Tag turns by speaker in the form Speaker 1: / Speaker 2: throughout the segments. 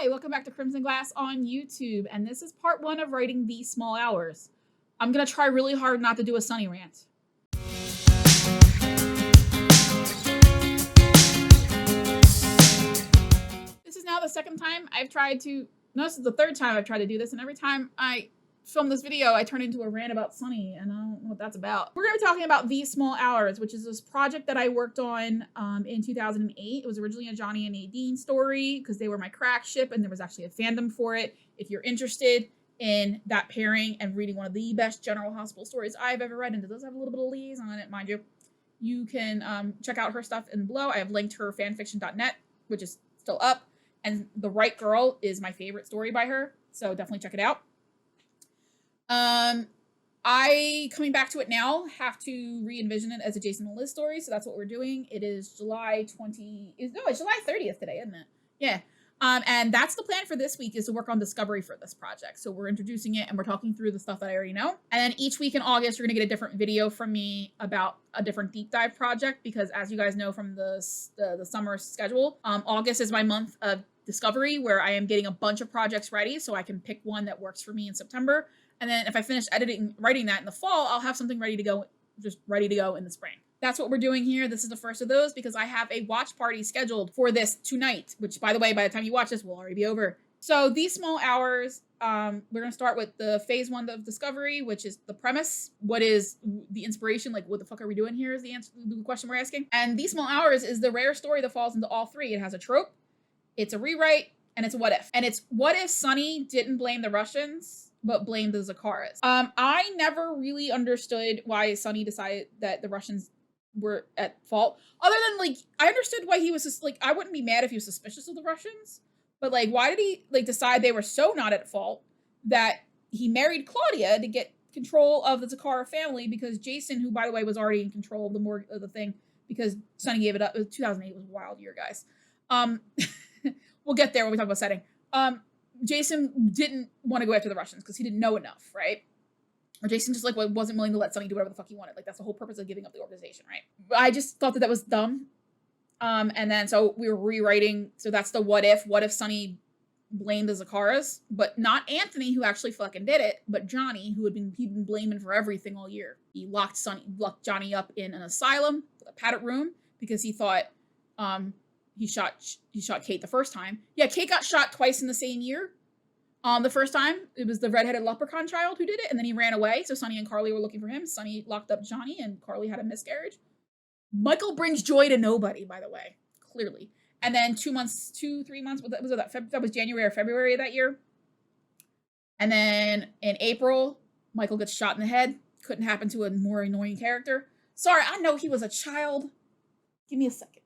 Speaker 1: Hi, welcome back to Crimson Glass on YouTube, and this is part one of writing These Small Hours. I'm gonna try really hard not to do a Sonny rant. This is now the second time I've tried to, no, this is the third time I've tried to do this, and every time I film this video, I turn into a rant about Sonny, and I don't know what that's about. We're gonna be talking about These Small Hours, which is this project that I worked on in 2008. It was originally a Johnny and Nadine story because they were my crack ship, and there was actually a fandom for it. If you're interested in that pairing and reading one of the best General Hospital stories I've ever read, and it does have a little bit of liaison on it, mind you, you can check out her stuff in below. I have linked her fanfiction.net, which is still up, and The Right Girl is my favorite story by her, so definitely check it out. I, coming back to it now, have to re-envision it as a Jason and Liz story, so that's what we're doing. It is July 30th today, isn't it? Yeah. And that's the plan for this week, is to work on discovery for this project. So we're introducing it and we're talking through the stuff that I already know. And then each week in August, you're gonna get a different video from me about a different deep dive project, because as you guys know from the summer schedule, August is my month of discovery, where I am getting a bunch of projects ready so I can pick one that works for me in September. And then if I finish writing that in the fall, I'll have something ready to go in the spring. That's what we're doing here. This is the first of those because I have a watch party scheduled for this tonight, which, by the way, by the time you watch this, will already be over. So These Small Hours, we're going to start with the phase one of discovery, which is the premise. What is the inspiration? Like, what the fuck are we doing here is the question we're asking. And These Small Hours is the rare story that falls into all three. It has a trope, it's a rewrite, and it's a what if. And it's what if Sonny didn't blame the Russians, but blamed the Zakaras. I never really understood why Sonny decided that the Russians were at fault. Other than, like, I understood why he was just, like, I wouldn't be mad if he was suspicious of the Russians. But, like, why did he, like, decide they were so not at fault that he married Claudia to get control of the Zakara family, because Jason, who, by the way, was already in control of the thing, because Sonny gave it up. 2008 was a wild year, guys. We'll get there when we talk about setting. Jason didn't want to go after the Russians because he didn't know enough, right? Or Jason just, like, wasn't willing to let Sonny do whatever the fuck he wanted. Like, that's the whole purpose of giving up the organization, right? I just thought that was dumb. And then so we were rewriting. So that's the what if Sonny blamed the Zakaras, but not Anthony, who actually fucking did it, but Johnny, he'd been blaming for everything all year. He locked Johnny up in an asylum, a padded room, because he thought, he shot Kate the first time. Yeah, Kate got shot twice in the same year. The first time, it was the redheaded leprechaun child who did it, and then he ran away, so Sonny and Carly were looking for him. Sonny locked up Johnny, and Carly had a miscarriage. Michael brings joy to nobody, by the way, clearly. And then 3 months, that was January or February of that year. And then in April, Michael gets shot in the head. Couldn't happen to a more annoying character. Sorry, I know he was a child. Give me a second.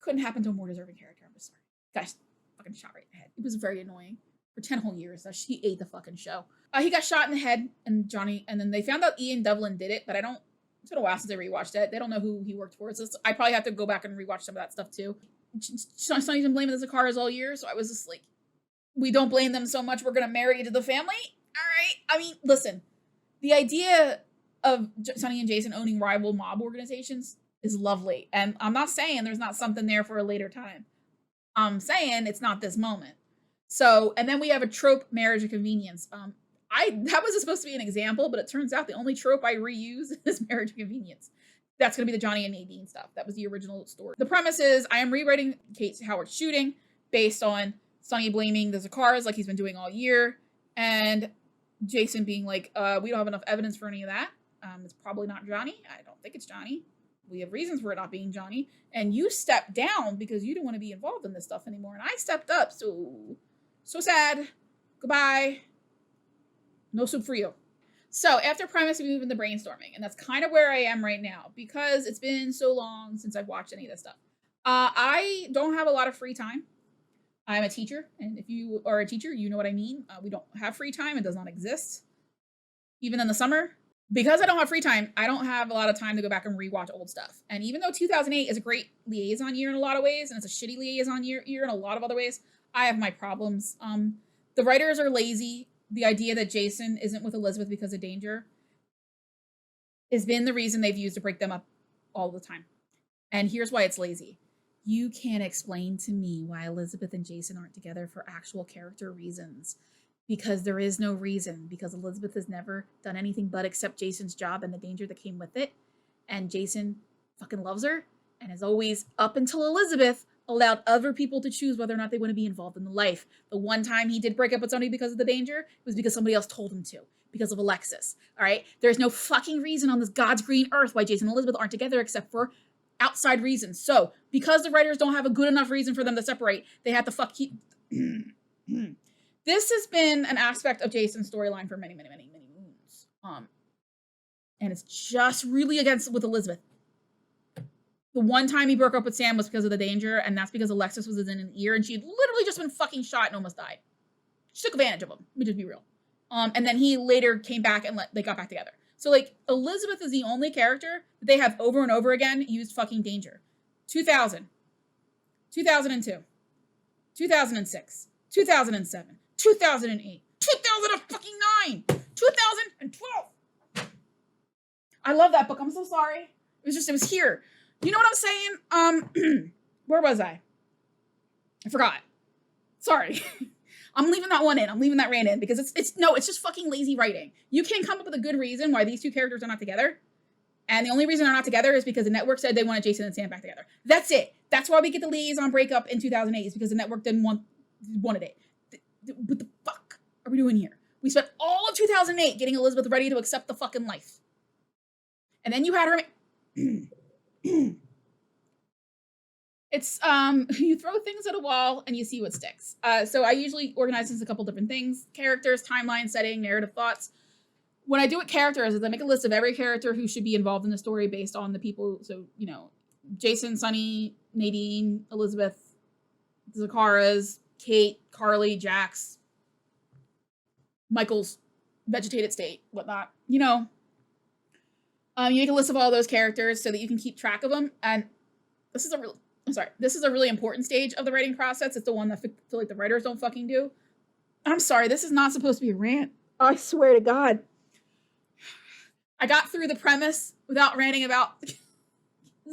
Speaker 1: Couldn't happen to a more deserving character. I'm just sorry. Guys, fucking shot right in the head. It was very annoying. For 10 whole years, she ate the fucking show. He got shot in the head, and then they found out Ian Devlin did it, but it's been a while since I rewatched it. They don't know who he worked for. So I probably have to go back and rewatch some of that stuff too. Sonny's been blaming the Zakaras all year, so I was just like, we don't blame them so much, we're gonna marry into the family? Alright. I mean, listen, the idea of Sonny and Jason owning rival mob organizations is lovely. And I'm not saying there's not something there for a later time. I'm saying it's not this moment. So, and then we have a trope, marriage of convenience. That was supposed to be an example, but it turns out the only trope I reuse is marriage of convenience. That's going to be the Johnny and Nadine stuff. That was the original story. The premise is I am rewriting Kate Howard's shooting based on Sonny blaming the Zakaras like he's been doing all year, and Jason being like, we don't have enough evidence for any of that. It's probably not Johnny. I don't think it's Johnny. We have reasons for it not being Johnny. And you stepped down because you didn't want to be involved in this stuff anymore. And I stepped up, so sad. Goodbye. No soup for you. So after premise, we move into brainstorming. And that's kind of where I am right now, because it's been so long since I've watched any of this stuff. I don't have a lot of free time. I'm a teacher. And if you are a teacher, you know what I mean. We don't have free time. It does not exist. Even in the summer. Because I don't have free time, I don't have a lot of time to go back and rewatch old stuff. And even though 2008 is a great liaison year in a lot of ways, and it's a shitty liaison year in a lot of other ways, I have my problems. The writers are lazy. The idea that Jason isn't with Elizabeth because of danger has been the reason they've used to break them up all the time. And here's why it's lazy. You can't explain to me why Elizabeth and Jason aren't together for actual character reasons. Because there is no reason. Because Elizabeth has never done anything but accept Jason's job and the danger that came with it. And Jason fucking loves her and has always, up until Elizabeth, allowed other people to choose whether or not they want to be involved in the life. The one time he did break up with Sonny because of the danger was because somebody else told him to. Because of Alexis. All right? There's no fucking reason on this God's green earth why Jason and Elizabeth aren't together except for outside reasons. So, because the writers don't have a good enough reason for them to separate, they have to keep. This has been an aspect of Jason's storyline for many moons. And it's just really against with Elizabeth. The one time he broke up with Sam was because of the danger, and that's because Alexis was in an ear, and she had literally just been fucking shot and almost died. She took advantage of him. Let me just be real. And then he later came back and they got back together. So, like, Elizabeth is the only character that they have over and over again used fucking danger. 2000. 2002. 2006. 2007. 2008. 2009. 2012. I love that book. I'm so sorry. It was here. You know what I'm saying? Where was I forgot. Sorry. I'm leaving that one in. I'm leaving that rant in because it's just fucking lazy writing. You can come up with a good reason why these two characters are not together. And the only reason they're not together is because the network said they wanted Jason and Sam back together. That's it. That's why we get the liaison breakup in 2008 is because the network wanted it. What the fuck are we doing here? We spent all of 2008 getting Elizabeth ready to accept the fucking life. And then you had her... It's, you throw things at a wall and you see what sticks. So I usually organize this a couple different things. Characters, timeline, setting, narrative thoughts. When I do it characters, is I make a list of every character who should be involved in the story based on the people. So, you know, Jason, Sonny, Nadine, Elizabeth, Zakara's, Kate, Carly, Jax, Michael's vegetated state, whatnot. You know, you make a list of all those characters so that you can keep track of them. And this is a really important stage of the writing process. It's the one that I feel like the writers don't fucking do. I'm sorry, this is not supposed to be a rant. I swear to God. I got through the premise without ranting about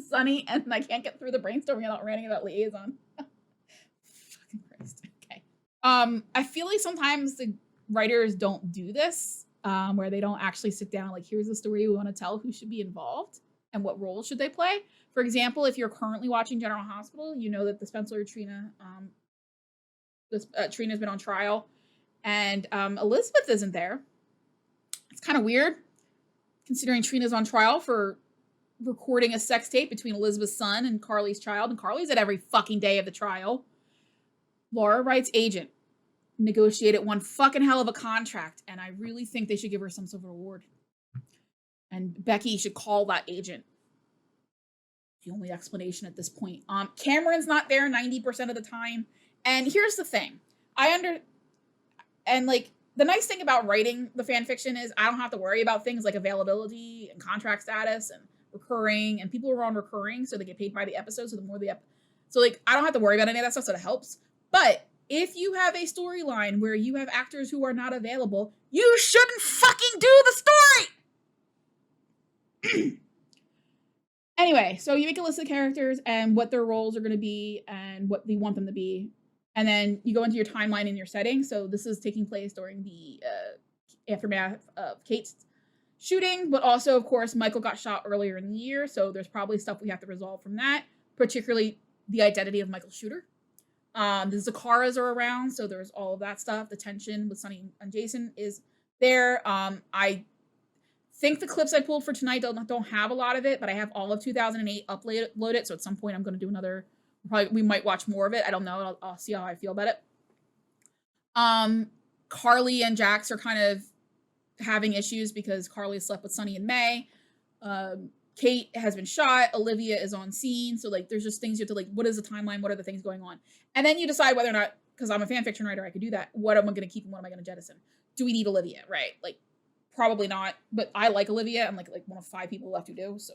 Speaker 1: Sonny, and I can't get through the brainstorming without ranting about Liaison. Fucking Christ. Okay. I feel like sometimes the writers don't do this, where they don't actually sit down like, here's the story we want to tell, who should be involved, and what role should they play. For example, if you're currently watching General Hospital, you know that the Spencer Trina, Trina's been on trial, and Elizabeth isn't there. It's kind of weird, considering Trina's on trial for recording a sex tape between Elizabeth's son and Carly's child, and Carly's at every fucking day of the trial. Laura Wright's agent negotiated one fucking hell of a contract, and I really think they should give her some sort of reward. And Becky should call that agent. The only explanation at this point. Cameron's not there 90% of the time. And here's the thing. The nice thing about writing the fan fiction is I don't have to worry about things like availability and contract status and recurring, and people are on recurring, so they get paid by the episode, so the more so like I don't have to worry about any of that stuff, so that helps. But if you have a storyline where you have actors who are not available, you shouldn't fucking do the story. Anyway, so you make a list of characters and what their roles are going to be and what you want them to be. And then you go into your timeline and your setting. So this is taking place during the aftermath of Kate's shooting. But also, of course, Michael got shot earlier in the year. So there's probably stuff we have to resolve from that. Particularly the identity of Michael's shooter. The Zakaras are around. So there's all of that stuff. The tension with Sonny and Jason is there. I think the clips I pulled for tonight don't have a lot of it, but I have all of 2008 uploaded. So at some point I'm going to do another. We might watch more of it. I don't know. I'll see how I feel about it. Carly and Jax are kind of having issues because Carly slept with Sonny in May. Kate has been shot. Olivia is on scene. So like, there's just things you have to like, what is the timeline? What are the things going on? And then you decide whether or not, because I'm a fan fiction writer, I could do that. What am I going to keep and what am I going to jettison? Do we need Olivia? Right? Like, probably not, but I like Olivia. I'm like one of 5 people left who do, so.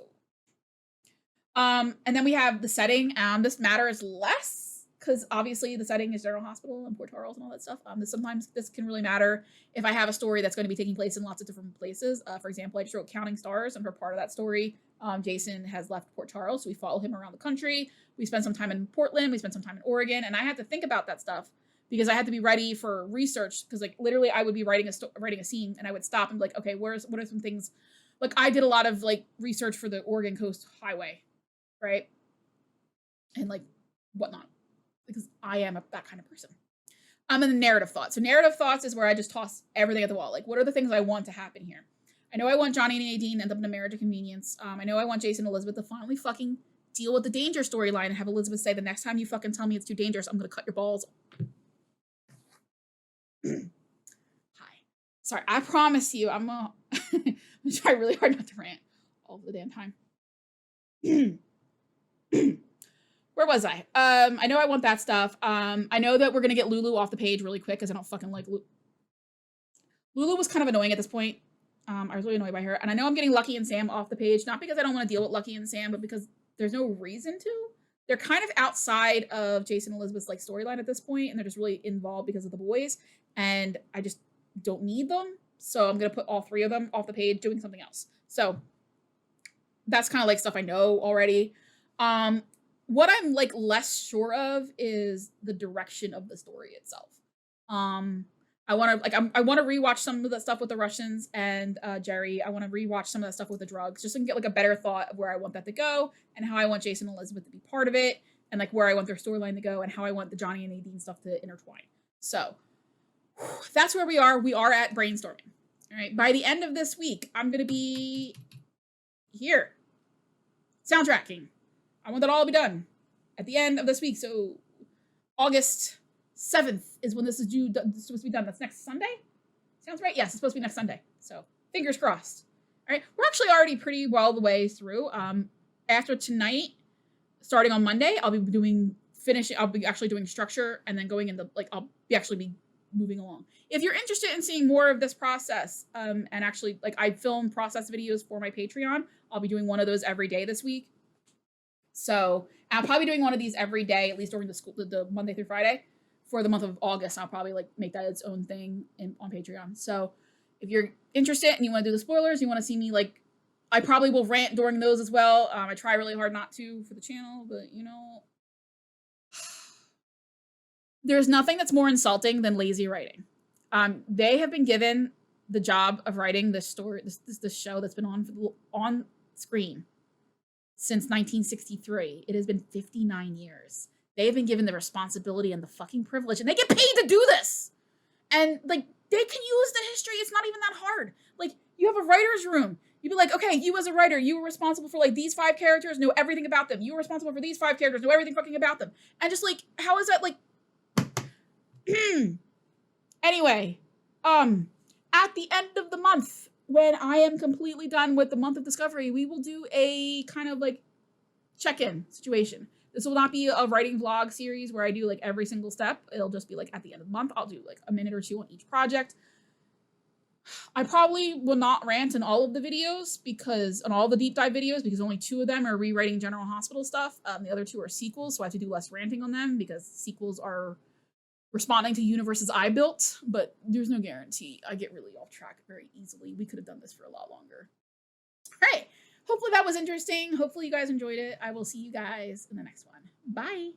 Speaker 1: And then we have the setting. This matters less because obviously the setting is General Hospital and Port Charles and all that stuff. Sometimes this can really matter if I have a story that's going to be taking place in lots of different places. For example, I just wrote Counting Stars, and for part of that story, Jason has left Port Charles, so we follow him around the country. We spend some time in Portland, we spend some time in Oregon, and I had to think about that stuff because I had to be ready for research. Because like literally, I would be writing a scene, and I would stop and be like, okay, what are some things? Like I did a lot of like research for the Oregon Coast Highway, right, and like whatnot, because I am that kind of person. I'm in the narrative thoughts. So narrative thoughts is where I just toss everything at the wall. Like, what are the things I want to happen here? I know I want Johnny and Nadine to end up in a marriage of convenience. I know I want Jason and Elizabeth to finally fucking deal with the danger storyline and have Elizabeth say, the next time you fucking tell me it's too dangerous, I'm going to cut your balls. Hi. Sorry, I promise you, I'm going to try really hard not to rant all the damn time. Where was I? I know I want that stuff. I know that we're going to get Lulu off the page really quick because I don't fucking like Lulu. Lulu was kind of annoying at this point. I was really annoyed by her. And I know I'm getting Lucky and Sam off the page, not because I don't want to deal with Lucky and Sam, but because there's no reason to. They're kind of outside of Jason and Elizabeth's like storyline at this point, and they're just really involved because of the boys. And I just don't need them. So I'm going to put all three of them off the page doing something else. So that's kind of like stuff I know already. What I'm like less sure of is the direction of the story itself. I want to rewatch some of the stuff with the Russians and Jerry. I want to rewatch some of the stuff with the drugs, just so I can get like a better thought of where I want that to go and how I want Jason and Elizabeth to be part of it, and like where I want their storyline to go and how I want the Johnny and Nadine stuff to intertwine. So that's where we are. We are at brainstorming. All right. By the end of this week, I'm gonna be here soundtracking. I want that all to be done at the end of this week. So August 7th is when this is due. This is supposed to be done. That's next Sunday? Sounds right? Yes, it's supposed to be next Sunday. So fingers crossed. All right. We're actually already pretty well the way through. After tonight, starting on Monday, I'll be actually doing structure and then going into I'll be moving along. If you're interested in seeing more of this process, and actually I film process videos for my Patreon, I'll be doing one of those every day this week. So I'll probably be doing one of these every day, at least during the Monday through Friday for the month of August. I'll probably make that its own thing on Patreon. So if you're interested and you want to do the spoilers, you want to see me I probably will rant during those as well. I try really hard not to for the channel, but there's nothing that's more insulting than lazy writing. They have been given the job of writing this story, this show that's been on screen since 1963. It has been 59 years. They have been given the responsibility and the fucking privilege, and they get paid to do this. And they can use the history. It's not even that hard. You have a writer's room. You'd be like, okay, you as a writer, you were responsible for these 5 characters, know everything about them. You were responsible for these 5 characters, know everything fucking about them. And just how is that anyway, at the end of the month, when I am completely done with the month of discovery, we will do a kind of check-in situation. This will not be a writing vlog series where I do every single step. It'll just be at the end of the month. I'll do a minute or 2 on each project. I probably will not rant in all of the videos on all the deep dive videos, because only 2 of them are rewriting General Hospital stuff. The other 2 are sequels, so I have to do less ranting on them because sequels are responding to universes I built, but there's no guarantee. I get really off track very easily. We could have done this for a lot longer. All right. Hopefully that was interesting. Hopefully you guys enjoyed it. I will see you guys in the next one. Bye.